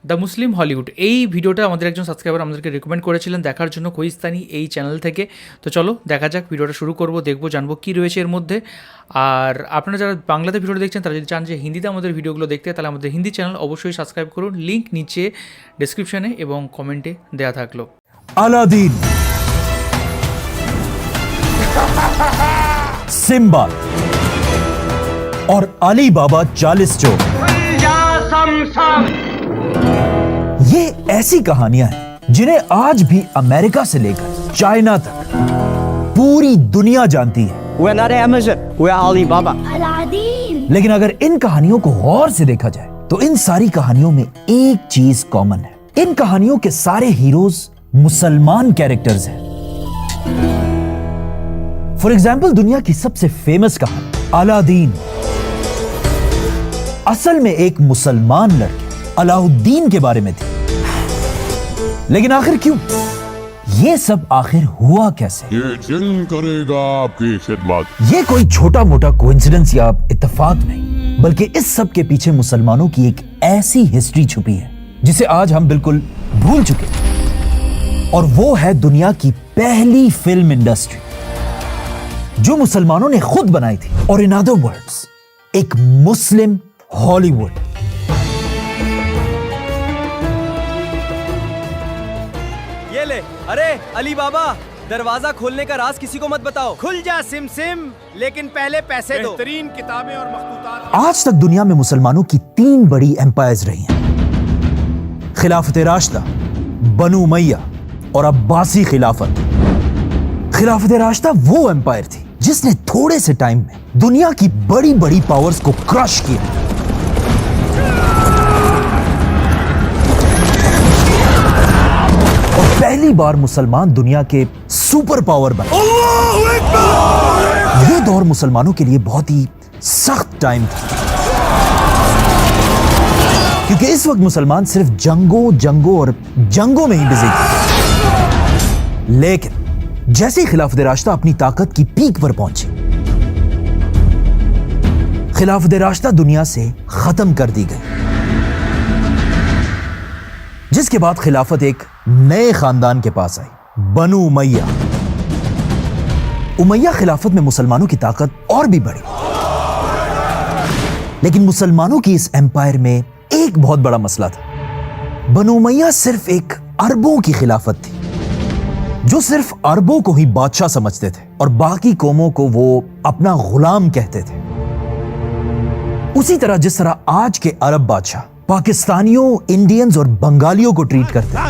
The Muslim Hollywood এই ভিডিওটা আমাদের একজন সাবস্ক্রাইবার আমাদেরকে রেকমেন্ড করেছিলেন দেখার জন্য কোহিস্তানি এই চ্যানেল থেকে। তো চলো দেখা যাক, ভিডিওটা শুরু করব, দেখবো, জানবো কী রয়েছে এর মধ্যে। আর আপনারা যারা বাংলাতে ভিডিওটা দেখছেন তারা যদি চান যে হিন্দিতে আমাদের ভিডিওগুলো দেখতে, তাহলে আমাদের হিন্দি চ্যানেল অবশ্যই সাবস্ক্রাইব করুন, লিঙ্ক নিচে ডেসক্রিপশনে এবং কমেন্টে দেওয়া থাকলো। अलादीन, सिम्बा और अली बाबा 40 चोर, ये ऐसी कहानियां हैं जिन्हें आज भी अमेरिका से लेकर चाइना तक पूरी दुनिया जानती है। We're not Amazon, we're Alibaba. Aladdin. लेकिन अगर इन कहानियों को गौर से देखा जाए तो इन सारी कहानियों में एक चीज कॉमन है। इन कहानियों के सारे हीरोज मुसलमान कैरेक्टर्स हैं। फॉर एग्जाम्पल, दुनिया की सबसे फेमस कहानी अलादीन असल में एक मुसलमान लड़के अलाउद्दीन के बारे में थी। लेकिन आखिर क्यों? ये सब आखिर हुआ कैसे? ये जिन करेगा आपकी खिदमत। ये कोई छोटा मोटा कोइंसिडेंस या इत्तेफाक नहीं, बल्कि इस सब के पीछे मुसलमानों की एक ऐसी हिस्ट्री छुपी है जिसे आज हम बिल्कुल भूल चुके हैं। और वो है दुनिया की पहली फिल्म इंडस्ट्री जो मुसलमानों ने खुद बनाई थी, और इन अदर वर्ड्स एक मुस्लिम हॉलीवुड। ये ले, अरे अली बाबा, दरवाजा खोलने का राज किसी को मत बताओ। खुल जा सिम सिम, लेकिन पहले पैसे दो। बेहतरीन किताबें और मखतूतात। आज तक दुनिया में मुसलमानों की 3 बड़ी एम्पायर्स रही हैं, खिलाफत राशिदा, बनु उमैया और अब्बासी खिलाफत। खिलाफत राशिदा वो एम्पायर थी जिसने थोड़े से टाइम में दुनिया की बड़ी बड़ी पावर्स को क्रश किया। और पहली बार मुसलमान दुनिया के सुपर पावर बने। ये दौर मुसलमानों के लिए बहुत ही सख्त टाइम था, क्योंकि इस वक्त मुसलमान सिर्फ जंगों और जंगों में ही बिजी थे। लेकिन जैसे ही खिलाफत राशिदा अपनी ताकत की पीक पर पहुंची, खिलाफत राशिदा दुनिया से खत्म कर दी गई, जिसके बाद खिलाफत एक नए खानदान के पास आई, बनु उमैया। उमैया खिलाफत में मुसलमानों की ताकत और भी बढ़ी। लेकिन मुसलमानों की इस एम्पायर में एक बहुत बड़ा मसला था। बनु उमैया सिर्फ एक अरबों की खिलाफत थी, जो सिर्फ अरबों को ही बादशाह समझते थे और बाकी कौमों को वो अपना गुलाम कहते थे। उसी तरह जिस तरह आज के अरब बादशाह पाकिस्तानियों, इंडियंस और बंगालियों को ट्रीट करते हैं,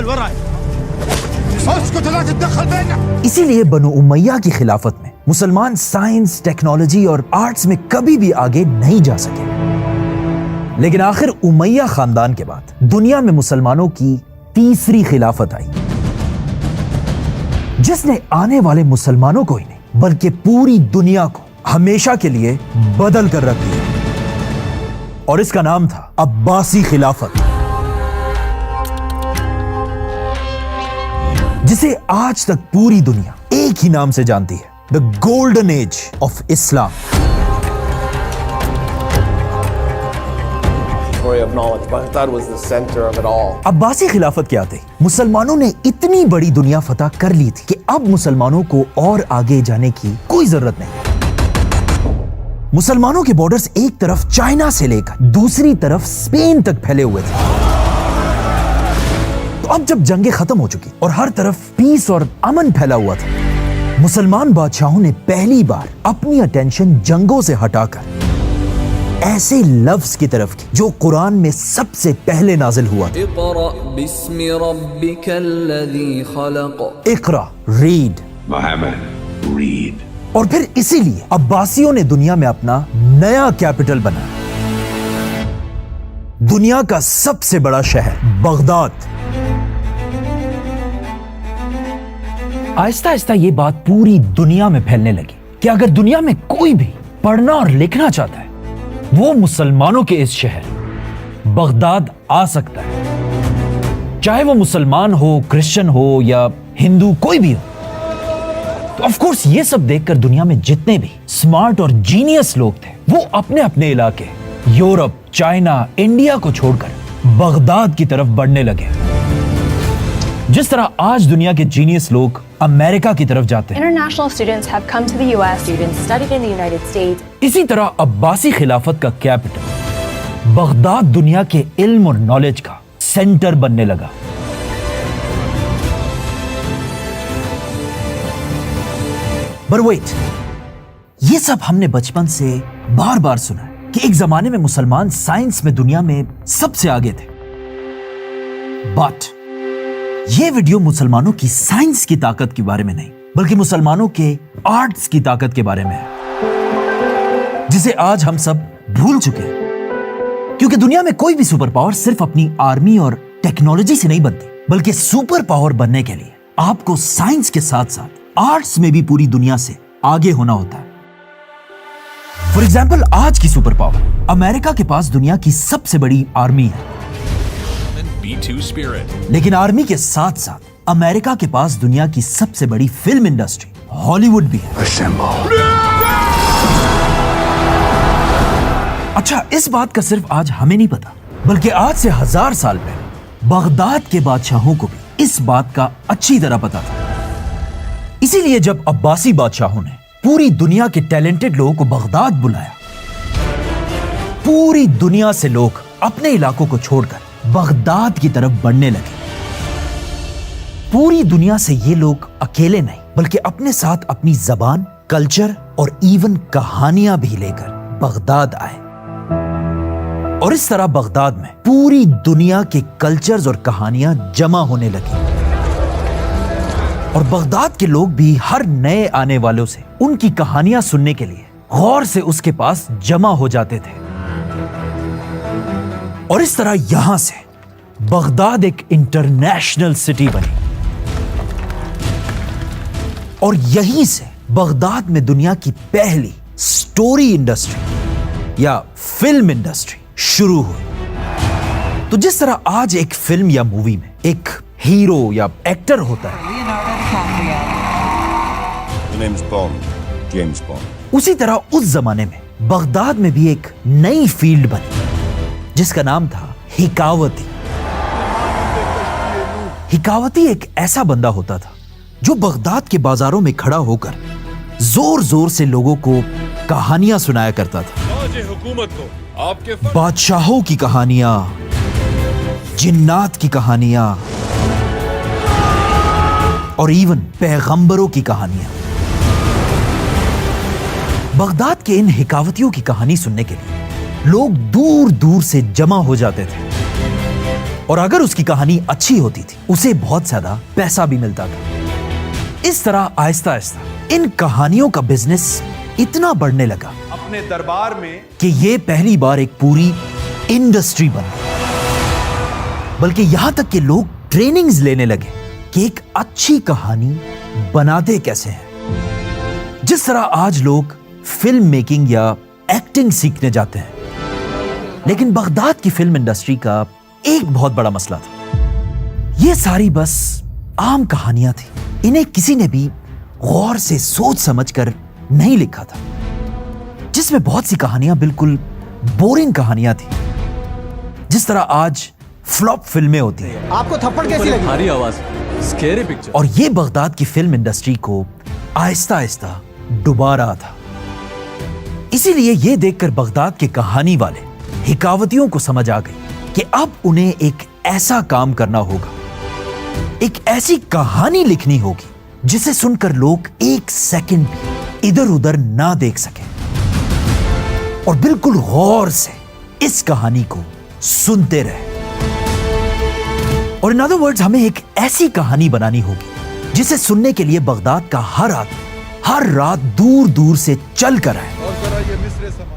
इसीलिए बनु उमैया की खिलाफत में मुसलमान साइंस, टेक्नोलॉजी और आर्ट्स में कभी भी आगे नहीं जा सके। लेकिन आखिर उमैया खानदान के बाद दुनिया में मुसलमानों की तीसरी खिलाफत आई, जिसने आने वाले मुसलमानों को ही नहीं बल्कि पूरी दुनिया को हमेशा के लिए बदल कर रख दिया। और इसका नाम था अब्बासी खिलाफत, जिसे आज तक पूरी दुनिया एक ही नाम से जानती है, the golden age of Islam. Of knowledge. Baghdad was the center of it all. Abbasi खिलाफत के आते ही मुसलमानों ने इतनी बड़ी दुनिया फतह कर ली थी कि अब मुसलमानों को और आगे जाने की कोई जरूरत नहीं। मुसलमानों के बॉर्डर्स एक तरफ चाइना से लेकर दूसरी तरफ स्पेन तक फैले हुए थे। तो अब जब जंगें खत्म हो चुकी और हर तरफ पीस और अमन फैला हुआ था, मुसलमान बादशाहों ने पहली बार अपनी अटेंशन जंगों से हटाकर ऐसे लफ्ज की तरफ की जो कुरान में सबसे पहले नाजिल हुआ था। इक़रा, रीड। Muhammad, read. और फिर इसीलिए अब्बासियों ने दुनिया में अपना नया कैपिटल बनाया, दुनिया का सबसे बड़ा शहर बगदाद। आहिस्ता आहिस्ता ये बात पूरी दुनिया में फैलने लगी कि अगर दुनिया में कोई भी पढ़ना और लिखना चाहता है, वो मुसलमानों के इस शहर बगदाद आ सकता है, चाहे वो मुसलमान हो, क्रिश्चियन हो या हिंदू, कोई भी हो। तो ऑफ कोर्स ये सब देखकर दुनिया में जितने भी स्मार्ट और जीनियस लोग थे, वो अपने अपने इलाके यूरोप, चाइना, इंडिया को छोड़कर बगदाद की तरफ बढ़ने लगे। जिस तरह आज दुनिया के जीनियस लोग अमेरिका की तरफ जाते हैं, International students have come to the US. Students studied in the United States. इसी तरह अब्बासी खिलाफत का कैपिटल बगदाद दुनिया के इल्म और नॉलेज का सेंटर बनने लगा। But wait, ये सब हमने बचपन से बार बार सुना है कि एक जमाने में मुसलमान साइंस में दुनिया में सबसे आगे थे। बट ये वीडियो मुसलमानों की साइंस की ताकत के बारे में नहीं, बल्कि मुसलमानों के आर्ट्स की ताकत के बारे में है, जिसे आज हम सब भूल चुके हैं। क्योंकि दुनिया में कोई भी सुपर पावर सिर्फ अपनी आर्मी और टेक्नोलॉजी से नहीं बनती, बल्कि सुपर पावर बनने के लिए आपको साइंस के साथ साथ आर्ट्स में भी पूरी दुनिया से आगे होना होता है। फॉर एग्जाम्पल, आज की सुपर पावर अमेरिका के पास दुनिया की सबसे बड़ी आर्मी है, B2 Spirit. लेकिन आर्मी के साथ साथ अमेरिका के पास दुनिया की सबसे बड़ी फिल्म इंडस्ट्री हॉलीवुड भी है। अच्छा, इस बात का सिर्फ आज हमें नहीं पता, बल्कि आज से 1000 साल पहले बगदाद के बादशाहों को भी इस बात का अच्छी तरह पता था। इसीलिए जब अब्बासी बादशाहों ने पूरी दुनिया के टैलेंटेड लोगों को बगदाद बुलाया, पूरी दुनिया से लोग अपने इलाकों को छोड़कर बगदाद की तरफ बढ़ने लगे। पूरी दुनिया से ये लोग अकेले नहीं, बल्कि अपने साथ अपनी जबान, कल्चर और इवन कहानियां भी लेकर बगदाद आए। और इस तरह बगदाद में पूरी दुनिया के कल्चर्स और कहानियां जमा होने लगी। और बगदाद के लोग भी हर नए आने वालों से उनकी कहानियां सुनने के लिए गौर से उसके पास जमा हो जाते थे। और इस तरह यहां से बगदाद एक इंटरनेशनल सिटी बनी। और यहीं से बगदाद में दुनिया की पहली स्टोरी इंडस्ट्री या फिल्म इंडस्ट्री शुरू हुई। तो जिस तरह आज एक फिल्म या मूवी में एक हीरो या एक्टर होता है, The name's Bond. James Bond. उसी तरह उस जमाने में बगदाद में भी एक नई फील्ड बनी जिसका नाम था हिकावती। हिकावती एक ऐसा बंदा होता था जो बगदाद के बाजारों में खड़ा होकर जोर जोर से लोगों को कहानियां सुनाया करता था। हुकूमत को आपके बादशाहों की कहानियां, जिन्नात की कहानियां और इवन पैगंबरों की कहानियां। बगदाद के इन हिकावतियों की कहानी सुनने के लिए लोग दूर दूर से जमा हो जाते थे। और अगर उसकी कहानी अच्छी होती थी, उसे बहुत ज्यादा पैसा भी मिलता था। इस तरह आहिस्ता आहिस्ता इन कहानियों का बिजनेस इतना बढ़ने लगा अपने दरबार में कि ये पहली बार एक पूरी इंडस्ट्री बन गई। बल्कि यहां तक कि लोग ट्रेनिंग्स लेने लगे कि एक अच्छी कहानी बनाते कैसे हैं। जिस तरह आज लोग फिल्म मेकिंग या एक्टिंग सीखने जाते हैं, लेकिन बगदाद की फिल्म इंडस्ट्री का एक बहुत बड़ा मसला था। ये सारी बस आम कहानियां थी। इन्हें किसी ने भी गौर से सोच समझकर नहीं लिखा था, जिसमें बहुत सी कहानियां बिल्कुल बोरिंग कहानियां थी। जिस तरह आज फ्लॉप फिल्में होती हैं। आपको थप्पड़ कैसी लगी? भारी आवाज, स्केरी पिक्चर। और ये बगदाद की फिल्म इंडस्ट्री को आहिस्ता आहिस्ता डुबा रहा था। इसीलिए ये देखकर बगदाद के कहानी वाले हिकावतियों को समझ आ गई कि अब उन्हें एक ऐसा काम करना होगा, एक ऐसी कहानी लिखनी होगी जिसे सुनकर लोग एक सेकंड भी इधर उधर ना देख सके और बिल्कुल गौर से इस कहानी को सुनते रहे। और इन अदर वर्ड्स, हमें एक ऐसी कहानी बनानी होगी जिसे सुनने के लिए बगदाद का हर रात दूर दूर से चल कर आए।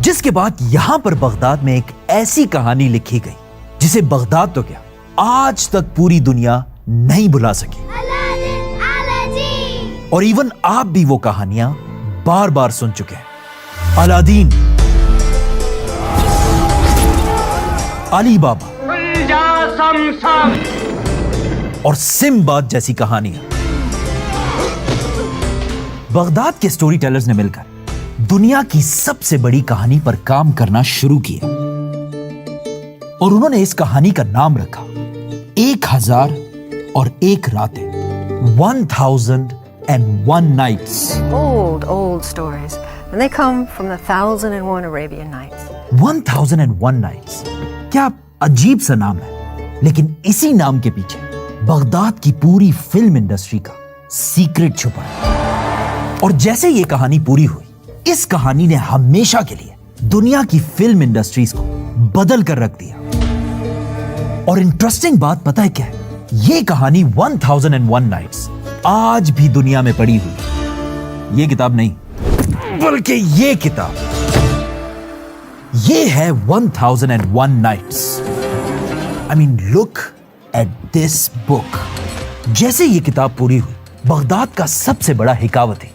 जिसके बाद यहां पर बगदाद में एक ऐसी कहानी लिखी गई जिसे बगदाद तो क्या, आज तक पूरी दुनिया नहीं भुला सकी। और इवन आप भी वो कहानियां बार बार सुन चुके हैं। अलादीन, अली बाबा और सिम्बाद जैसी कहानियां। बगदाद के स्टोरी टेलर्स ने मिलकर दुनिया की सबसे बड़ी कहानी पर काम करना शुरू किया। और उन्होंने इस कहानी का नाम रखा 1001 रातें, 1001 nights. Old stories. And they come from the 1001 Arabian Nights. 1001 Nights. क्या अजीब सा नाम है, लेकिन इसी नाम के पीछे बगदाद की पूरी फिल्म इंडस्ट्री का सीक्रेट छुपा है। और जैसे ये कहानी पूरी हुई, इस कहानी ने हमेशा के लिए दुनिया की फिल्म इंडस्ट्रीज को बदल कर रख दिया। और इंटरेस्टिंग बात पता है क्या है? ये कहानी 1001 Nights आज भी दुनिया में पड़ी हुई है। ये किताब नहीं, बल्कि ये किताब, ये है 1001 Nights. I mean, look at this book. जैसे ये किताब पूरी हुई, बगदाद का सबसे बड़ा हिकावती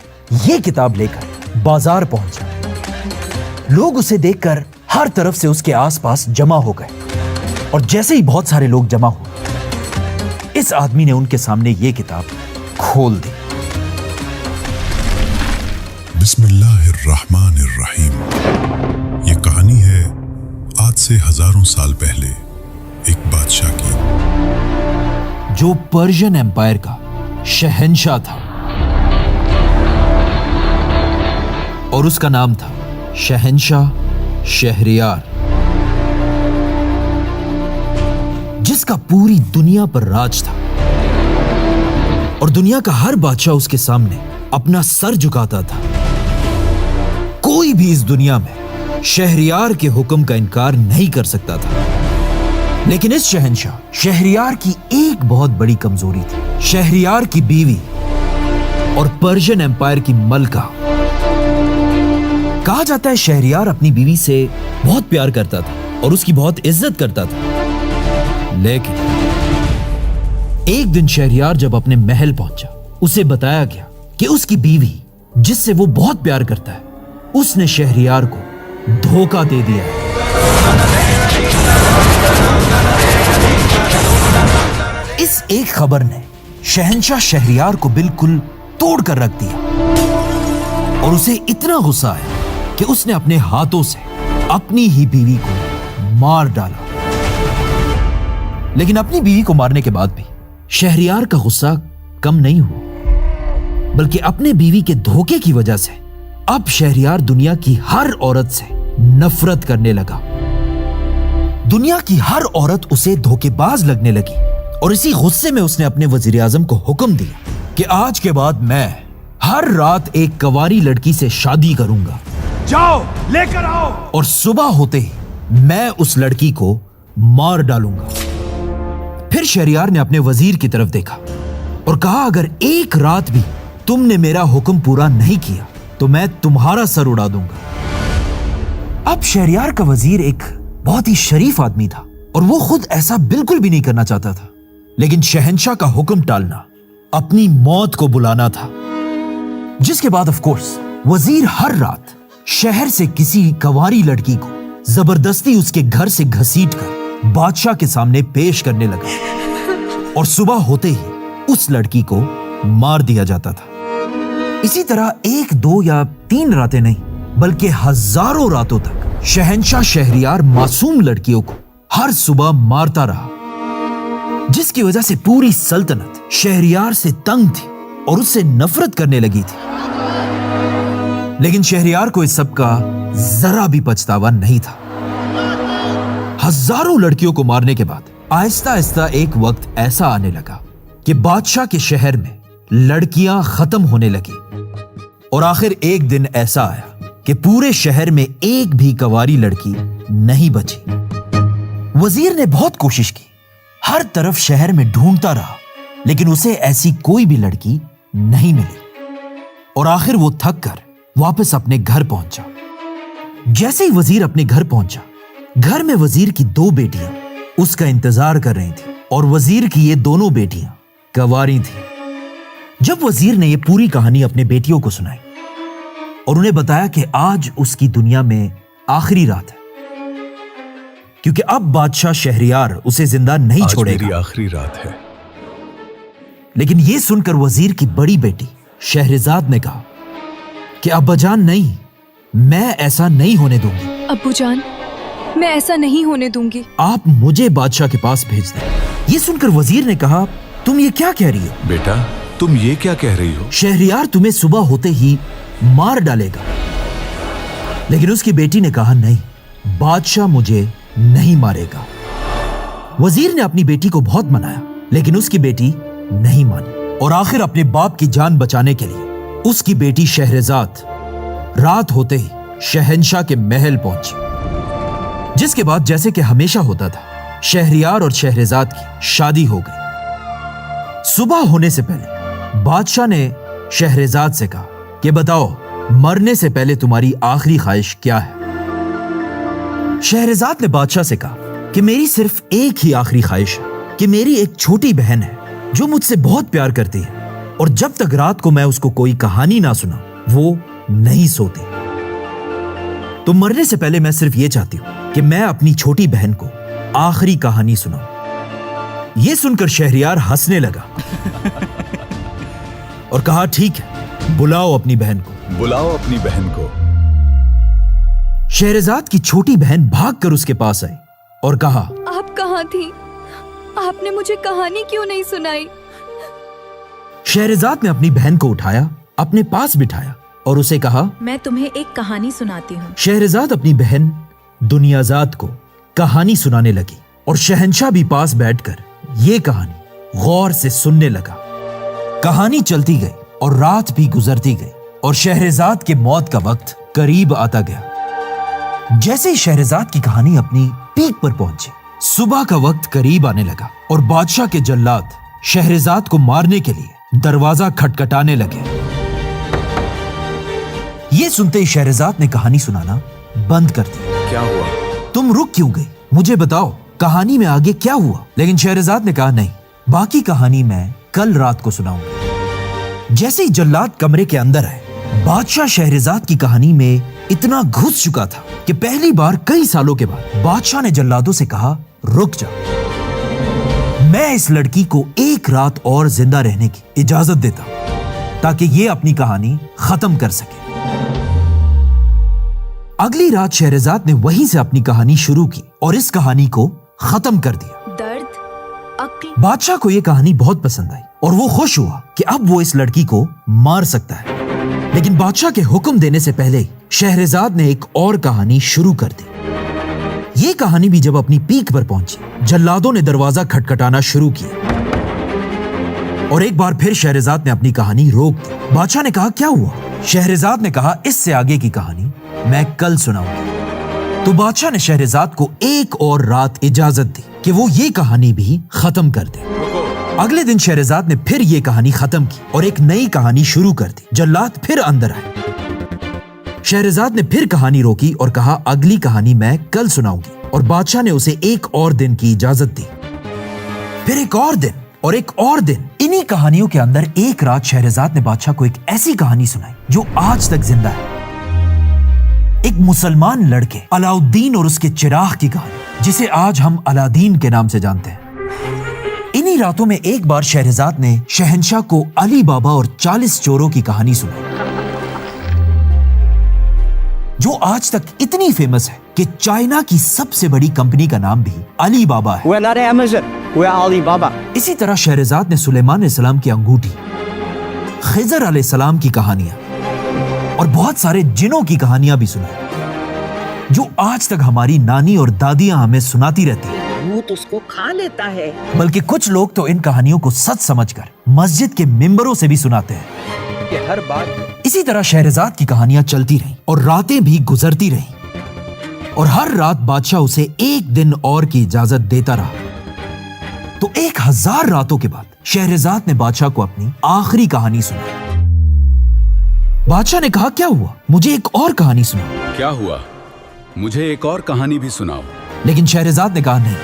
ये किताब लेकर बाजार पहुंचा। लोग उसे देखकर हर तरफ से उसके आसपास जमा हो गए, और जैसे ही बहुत सारे लोग जमा हुए, इस आदमी ने उनके सामने ये किताब खोल दी। बिस्मिल्लाहिर्रहमानिर्रहीम। ये कहानी है आज से हजारों साल पहले एक बादशाह की, जो पर्शियन एम्पायर का शहंशाह था, और उसका नाम था शहंशाह शहरयार, जिसका पूरी दुनिया पर राज था। और दुनिया का हर बादशाह उसके सामने अपना सर झुकाता था। कोई भी इस दुनिया में शहरयार के हुक्म का इनकार नहीं कर सकता था। लेकिन इस शहंशाह शहरयार की एक बहुत बड़ी कमजोरी थी। शहरयार की बीवी और पर्शियन एम्पायर की मलका। कहा जाता है शहरयार अपनी बीवी से बहुत प्यार करता था और उसकी बहुत इज्जत करता था। लेकिन एक दिन शहरयार जब अपने महल पहुंचा, उसे बताया गया कि उसकी बीवी, जिससे वो बहुत प्यार करता है, उसने शहरयार को धोखा दे दिया है। इस एक खबर ने शहंशाह शहरयार को बिल्कुल तोड़ कर रख दिया, और उसे इतना गुस्सा आया कि उसने अपने हाथों से अपनी ही बीवी को मार डाला। लेकिन अपनी बीवी को मारने के बाद भी शहरयार का गुस्सा कम नहीं हुआ, बल्कि अपने बीवी के धोखे की वजह से अब शहरयार दुनिया की हर औरत से नफरत करने लगा। दुनिया की हर औरत उसे धोखेबाज लगने लगी, और इसी गुस्से में उसने अपने वजीर आजम को हुक्म दिया कि आज के बाद मैं हर रात एक कवारी लड़की से शादी करूंगा। जाओ लेकर आओ। और सुबह होते ही मैं उस लड़की को मार डालूंगा। फिर शहरयार ने अपने वजीर की तरफ देखा और कहा, अगर एक रात भी तुमने मेरा हुक्म पूरा नहीं किया तो मैं तुम्हारा सर उड़ा दूंगा। अब शहरयार का वजीर एक बहुत ही शरीफ आदमी था, और वो खुद ऐसा बिल्कुल भी नहीं करना चाहता था। लेकिन शहंशाह का हुक्म टालना अपनी मौत को बुलाना था। जिसके बाद ऑफ कोर्स वजीर हर रात शहर से किसी कवारी लड़की को जबरदस्ती उसके घर से घसीटकर बादशाह के सामने पेश करने लगा, और सुबह होते ही उस लड़की को मार दिया जाता था। इसी तरह 1, 2 या 3 रातें नहीं, बल्कि हजारों रातों तक शहंशाह शहरयार मासूम लड़कियों को हर सुबह मारता रहा, जिसकी वजह से पूरी सल्तनत शहरयार से तंग थी और उससे नफरत करने लगी थी। लेकिन शहरयार को इस सब का जरा भी पछतावा नहीं था। हजारों लड़कियों को मारने के बाद आहिस्ता आहिस्ता एक वक्त ऐसा आने लगा कि बादशाह के शहर में लड़कियां खत्म होने लगी, और आखिर एक दिन ऐसा आया कि पूरे शहर में एक भी कवारी लड़की नहीं बची। वजीर ने बहुत कोशिश की, हर तरफ शहर में ढूंढता रहा, लेकिन उसे ऐसी कोई भी लड़की नहीं मिली, और आखिर वो थक कर वापस अपने घर पहुंचा। जैसे ही वजीर अपने घर पहुंचा, घर में वजीर की 2 बेटियां उसका इंतजार कर रही थी, और वजीर की ये दोनों बेटियां कवारी थी। जब वजीर ने ये पूरी कहानी अपने बेटियों को सुनाई और उन्हें बताया कि आज उसकी दुनिया में आखिरी रात है, क्योंकि अब बादशाह शहरयार उसे जिंदा नहीं छोड़ेगा। मेरी आखिरी रात है। लेकिन यह सुनकर वजीर की बड़ी बेटी शहरजाद ने कहा कि अब्बाजान नहीं, मैं ऐसा नहीं होने दूंगी। अब्बूजान, मैं ऐसा नहीं होने दूंगी। आप मुझे बादशाह के पास भेज दें। ये सुनकर वजीर ने कहा, तुम ये क्या कह रही हो? बेटा, तुम ये क्या कह रही हो? शहरियार तुम्हें सुबह होते ही मार डालेगा। लेकिन उसकी बेटी ने कहा, नहीं, बादशाह मुझे नहीं मारेगा। वजीर ने अपनी बेटी को बहुत मनाया, लेकिन उसकी बेटी नहीं मानी और आखिर अपने बाप की जान बचाने के लिए उसकी बेटी शहरजाद रात होते ही शहंशाह के महल पहुंची, जिसके बाद जैसे कि हमेशा होता था, शहरियार और शहरजाद की शादी हो गई। सुबह होने से पहले बादशाह ने शहरजाद से कहा कि बताओ, मरने से पहले तुम्हारी आखिरी ख्वाहिश क्या है? शहरजाद ने बादशाह से कहा कि मेरी सिर्फ एक ही आखिरी ख्वाहिश है कि मेरी एक छोटी बहन है जो मुझसे बहुत प्यार करती है, और जब तक रात को मैं उसको कोई कहानी ना सुना वो नहीं सोती। तो मरने से पहले मैं सिर्फ ये चाहती हूं कि मैं अपनी छोटी बहन को आखिरी कहानी सुनाऊं। ये सुनकर शहरियार हंसने लगा और कहा, ठीक है, बुलाओ अपनी बहन को। बुलाओ अपनी बहन को। शहरजाद की छोटी बहन भागकर उसके पास आई और कहा, आप कहाँ थी? आपने मुझे कहानी क्यों नहीं सुनाई? शहरजाद ने अपनी बहन को उठाया, अपने पास बिठाया और उसे कहा, मैं तुम्हें एक कहानी सुनाती हूँ। शहरजाद अपनी बहन दुनियाजाद को कहानी सुनाने लगी और शहंशाह भी पास बैठकर ये कहानी गौर से सुनने लगा। कहानी चलती गई और रात भी गुजरती गई और शहरजाद के मौत का वक्त करीब आता गया। जैसे ही शहरजाद की कहानी अपनी पीक पर पहुंची, सुबह का वक्त करीब आने लगा और बादशाह के जल्लाद शहरजाद को मारने के लिए दरवाजा खटखटाने लगे। ये सुनते ही शहरजाद ने कहानी सुनाना बंद कर दिया। क्या हुआ? तुम रुक क्यों गई? मुझे बताओ, कहानी में आगे क्या हुआ? लेकिन शहरजाद ने कहा, नहीं, बाकी कहानी मैं कल रात को सुनाऊंगा। जैसे ही जल्लाद कमरे के अंदर आए, बादशाह शहरजाद की कहानी में इतना घुस चुका था कि पहली बार कई सालों के बाद बादशाह ने जल्लादों से कहा, रुक जा, मैं इस लड़की को एक रात और जिंदा रहने की इजाजत देता हूं ताकि ये अपनी कहानी खत्म कर सके। अगली रात शहरजाद ने वहीं से अपनी कहानी शुरू की और इस कहानी को खत्म कर दिया। दर्द, अक्ल। बादशाह को यह कहानी बहुत पसंद आई और वो खुश हुआ कि अब वो इस लड़की को मार सकता है। लेकिन बादशाह के हुक्म देने से पहले शहरजाद ने एक और कहानी शुरू कर दी। ये कहानी भी जब अपनी पीक पर पहुंची, जल्लादों ने दरवाजा खटखटाना शुरू किया और एक बार फिर शहरजाद ने अपनी कहानी रोक दी। बादशाह ने कहा, क्या हुआ? शहरजाद ने कहा, इससे आगे की कहानी मैं कल सुनाऊंगा। तो बादशाह ने शहरजाद को एक और रात इजाजत दी कि वो ये कहानी भी खत्म कर दे। अगले दिन शहरजाद ने फिर ये कहानी खत्म की और एक नई कहानी शुरू कर दी। जल्लाद फिर अंदर आए। शहरजाद ने फिर कहानी रोकी और कहा, अगली कहानी मैं कल सुनाऊंगी, और बादशाह ने उसे एक और दिन की इजाजत दी। फिर एक और दिन और एक और दिन। इन्हीं कहानियों के अंदर एक रात शहरजाद ने बादशाह को एक ऐसी कहानी सुनाई जो आज तक जिंदा है। एक मुसलमान लड़के अलाउद्दीन और उसके चिराग की कहानी, जिसे आज हम अलादीन के नाम से जानते हैं। इन्हीं रातों में एक बार शहरजाद ने शहंशाह को अली बाबा और 40 चोरों की कहानी सुनाई, जो आज तक इतनी फेमस है कि चाइना की सबसे बड़ी कंपनी का नाम भी अली बाबा है। We're not Amazon, we're Alibaba. इसी तरह शहरजाद ने सुलेमान अलैहिस्सलाम की अंगूठी, खिजर अलैहिस्सलाम की कहानियां और बहुत सारे जिनों की कहानियां भी सुनाई, जो आज तक हमारी नानी और दादियां हमें सुनाती रहती हैं। भूत उसको खा लेता है। बल्कि कुछ लोग तो इन कहानियों को सच समझकर मस्जिद के मिंबरों से भी सुनाते हैं। हर बार इसी तरह शहरजाद की कहानियां चलती रहीं और रातें भी गुजरती रहीं और हर रात बादशाह उसे एक दिन और की इजाजत देता रहा। तो 1000 रातों के बाद शहरजाद ने बादशाह को अपनी आखिरी कहानी सुनाई। बादशाह ने कहा, क्या हुआ? मुझे एक और कहानी सुनाओ। क्या हुआ? मुझे एक और कहानी भी सुनाओ। लेकिन शहरजाद ने कहा, नहीं,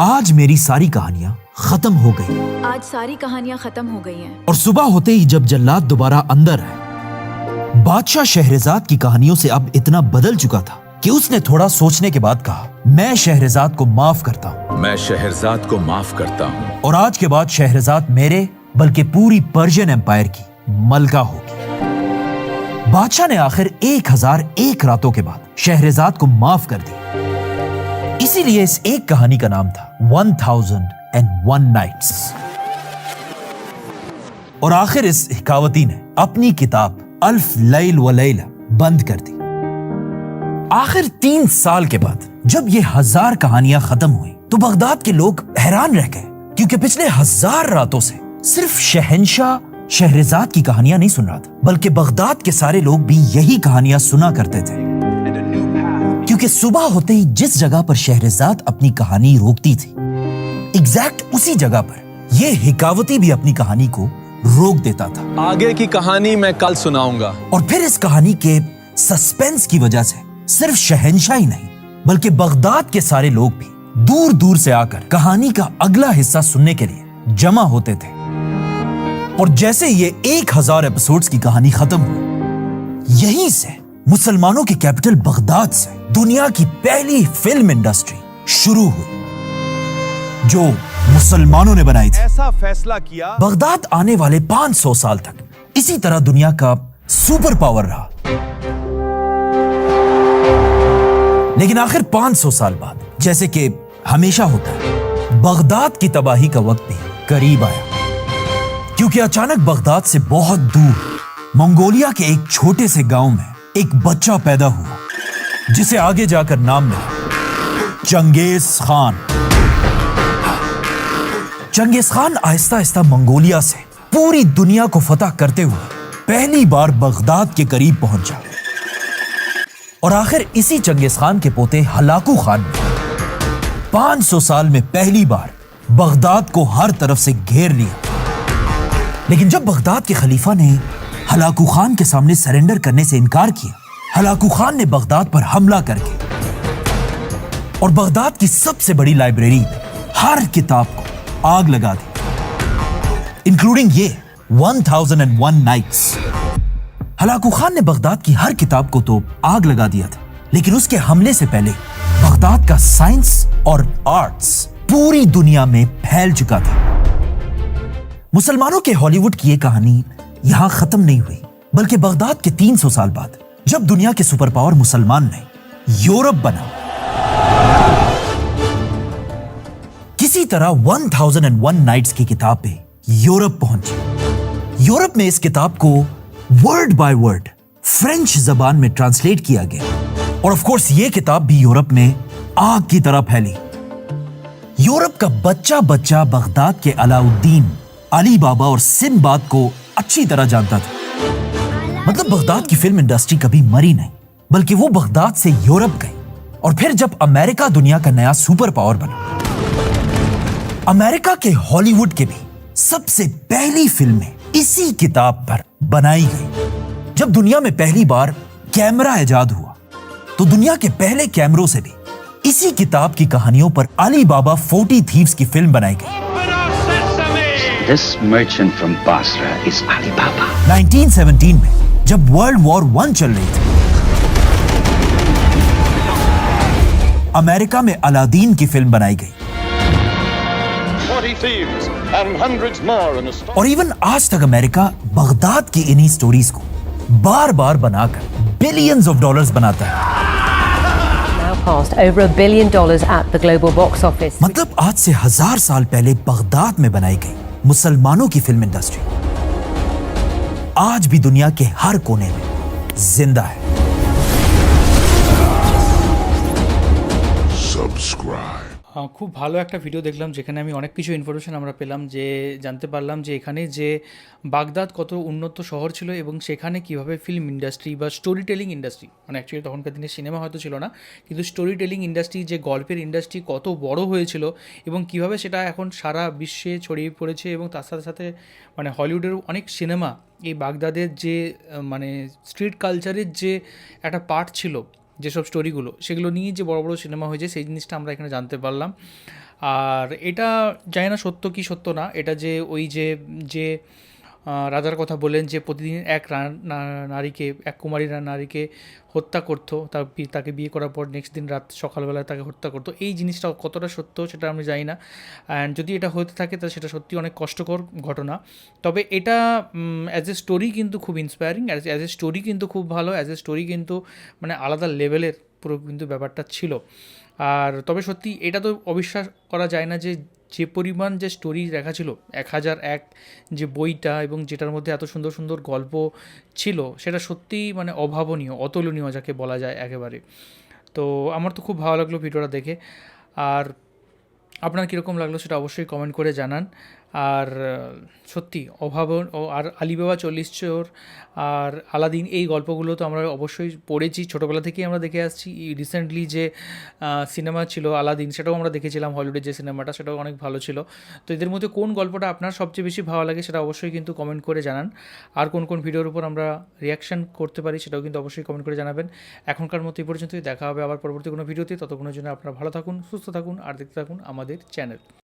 आज मेरी सारी कहानियां खत्म हो गई। आज सारी कहानियां खत्म हो गई हैं। और सुबह होते ही जब जल्लाद दोबारा अंदर आए, बादशाह शहरजाद की कहानियों से अब इतना बदल चुका था कि उसने थोड़ा सोचने के बाद कहा, मैं शहरजाद को माफ करता हूँ। मैं शहरजाद को माफ करता हूँ। और आज के बाद शहरजाद मेरे बल्कि पूरी पर्शियन एम्पायर की मलका होगी। बादशाह ने आखिर 1001 रातों के बाद शहरजाद को माफ कर दिया इसीलिए इस एक कहानी का नाम था 1001 नाइट्स। और आखिर इस हिकावती ने अपनी किताब अल्फ लैल व लैला बंद कर दी। आखिर 3 साल के बाद जब ये 1000 कहानियां खत्म हुई तो बगदाद के लोग हैरान रह गए, क्योंकि पिछले 1000 रातों से सिर्फ शहंशाह शहरजाद की कहानियां नहीं सुन रहा था, बल्कि बगदाद के सारे लोग भी यही कहानियां सुना करते थे। क्योंकि सुबह होते ही जिस जगह पर शहरजाद अपनी कहानी रोकती थी, एग्जैक्ट उसी जगह पर ये हिकावती भी अपनी कहानी को रोक देता था। आगे की कहानी मैं कल सुनाऊंगा। और फिर इस कहानी के सस्पेंस की वजह से सिर्फ शहंशाह ही नहीं, बल्कि बगदाद के सारे लोग भी दूर दूर से आकर कहानी का अगला हिस्सा सुनने के लिए जमा होते थे। और जैसे ये 1000 एपिसोड्स की कहानी खत्म हुई, यहीं से मुसलमानों की कैपिटल बगदाद से दुनिया की पहली फिल्म इंडस्ट्री शुरू हुई, जो मुसलमानों ने बनाई थी। ऐसा फैसला किया, बगदाद आने वाले 500 साल तक इसी तरह दुनिया का सुपर पावर रहा। लेकिन आखिर 500 साल बाद, जैसे कि हमेशा होता है, बगदाद की तबाही का वक्त भी करीब आया। क्योंकि अचानक बगदाद से बहुत दूर मंगोलिया के एक छोटे से गांव में एक बच्चा पैदा हुआ, जिसे आगे जाकर नाम मिला Genghis Khan. Genghis Khan Aahista Aahista Mongolia से पूरी दुनिया को फतह करते हुए पहली बार बगदाद के करीब पहुंचा। और आखिर इसी चंगेज खान के पोते हलाकू खान ने 500 साल में पहली बार बगदाद को हर तरफ से घेर लिया। लेकिन जब बगदाद के खलीफा ने हलाकू खान के सामने सरेंडर करने से इनकार किया, हलाकू खान ने बगदाद पर हमला करके और बगदाद की सबसे बड़ी लाइब्रेरी में हर किताब को आग लगा दी, इंक्लूडिंग ये 1001 नाइट्स। हलाकू खान ने बगदाद की हर किताब को तो आग लगा दिया था, लेकिन उसके हमले से पहले बगदाद का साइंस और आर्ट्स पूरी दुनिया में फैल चुका था। मुसलमानों के हॉलीवुड की ये कहानी यहां खत्म नहीं हुई, बल्कि बगदाद के 300 साल बाद जब दुनिया के सुपर पावर मुसलमान ने यूरोप बना, किसी तरह 1001 नाइट्स की किताब पे यूरोप पहुंची। यूरोप में इस किताब को वर्ड बाय वर्ड फ्रेंच जबान में ट्रांसलेट किया गया, और ऑफ कोर्स ये किताब भी यूरोप में आग की तरह फैली। यूरोप का बच्चा बच्चा बगदाद के अलाउद्दीन, अली बाबा और सिंबाद को अच्छी तरह जानता था। मतलब बगदाद की फिल्म इंडस्ट्री कभी मरी नहीं, बल्कि वो बगदाद से यूरोप गई। और फिर जब अमेरिका दुनिया का नया सुपर पावर बना, अमेरिका के हॉलीवुड के भी सबसे पहली फिल्में इसी किताब पर बनाई गई। जब दुनिया में पहली बार कैमरा इजाद हुआ, तो दुनिया के पहले कैमरों से भी इसी किताब की कहानियों पर अली बाबा 40 थीव्स की फिल्म बनाई गई। This merchant from Basra is Ali Baba. 1917 में जब वर्ल्ड वॉर 1 चल रही थी, अमेरिका में अलादीन की फिल्म बनाई गई। 40 thieves and hundreds more in a और इवन आज तक अमेरिका बगदाद की इन्हीं स्टोरीज को बार बार बनाकर बिलियंस ऑफ डॉलर्स बनाता है। Now past over $1 billion at the global box office. मतलब आज से 1000 साल पहले बगदाद में बनाई गई मुसलमानों की फिल्म इंडस्ट्री आज भी दुनिया के हर कोने में जिंदा है। খুব ভালো একটা ভিডিও দেখলাম, যেখানে আমি অনেক কিছু ইনফরমেশন আমরা পেলাম, যে জানতে পারলাম যে এখানে যে বাগদাদ কত উন্নত শহর ছিল এবং সেখানে কিভাবে ফিল্ম ইন্ডাস্ট্রি বা স্টোরি টেলিং ইন্ডাস্ট্রি, মানে অ্যাকচুয়ালি তখনকার দিনে সিনেমা হয়তো ছিল না, কিন্তু স্টোরি টেলিং ইন্ডাস্ট্রি, যে গল্পের ইন্ডাস্ট্রি কত বড় হয়েছিল এবং কিভাবে সেটা এখন সারা বিশ্বে ছড়িয়ে পড়েছে। এবং তার সাথে সাথে মানে হলিউডের অনেক সিনেমা এই বাগদাদের যে মানে স্ট্রিট কালচারের যে একটা পার্ট ছিল, যেসব স্টোরিগুলো, সেগুলো নিয়ে যে বড় বড় সিনেমা হয়েছে, সেই জিনিসটা আমরা এখানে জানতে পারলাম। আর এটা জানি না সত্য কি সত্য না, এটা যে ওই যে রাজার কথা বললেন যে প্রতিদিন এক নারীকে, এক কুমারী নারীকে হত্যা করতো, তাকে বিয়ে করার পর নেক্সট দিন রাত সকালবেলায় তাকে হত্যা করতো, এই জিনিসটা কতটা সত্য সেটা আমি জানি না। অ্যান্ড যদি এটা হতে থাকে তাহলে সেটা সত্যি অনেক কষ্টকর ঘটনা। তবে এটা অ্যাজ এ স্টোরি কিন্তু খুব ইন্সপায়ারিং, অ্যাজ এ স্টোরি কিন্তু খুব ভালো, অ্যাজ এ স্টোরি কিন্তু মানে আলাদা লেভেলের পুরো কিন্তু ব্যাপারটা ছিল। আর তবে সত্যি এটা তো অবিশ্বাস করা যায় না যে যে পরিমাণ যে স্টোরি লেখা ছিল 1001 যে বইটা, এবং যেটার মধ্যে এত সুন্দর সুন্দর গল্প ছিল, সেটা সত্যিই মানে অভাবনীয়, অতুলনীয় যাকে বলা যায় একেবারে। তো আমার তো খুব ভালো লাগলো ভিডিওটা দেখে। আর আপনার কীরকম লাগলো সেটা অবশ্যই কমেন্ট করে জানান। আর সত্যি আর আলিবাবা 40 চোর আর আলাদিন, এই গল্পগুলো তো আমরা অবশ্যই পড়েছি, ছোটোবেলা থেকেই আমরা দেখে আসছি। রিসেন্টলি যে সিনেমা ছিল আলাদিন, সেটাও আমরা দেখেছিলাম, হলিউডের যে সিনেমাটা, সেটাও অনেক ভালো ছিল। তো এদের মধ্যে কোন গল্পটা আপনার সবচেয়ে বেশি ভালো লাগে সেটা অবশ্যই কিন্তু কমেন্ট করে জানান। আর কোন কোন ভিডিওর উপর আমরা রিয়াকশান করতে পারি সেটাও কিন্তু অবশ্যই কমেন্ট করে জানাবেন। এখনকার মতো এই পর্যন্তই, দেখা হবে আবার পরবর্তী কোনো ভিডিওতে। ততক্ষণের জন্য আপনারা ভালো থাকুন, সুস্থ থাকুন আর দেখতে থাকুন আমাদের চ্যানেল।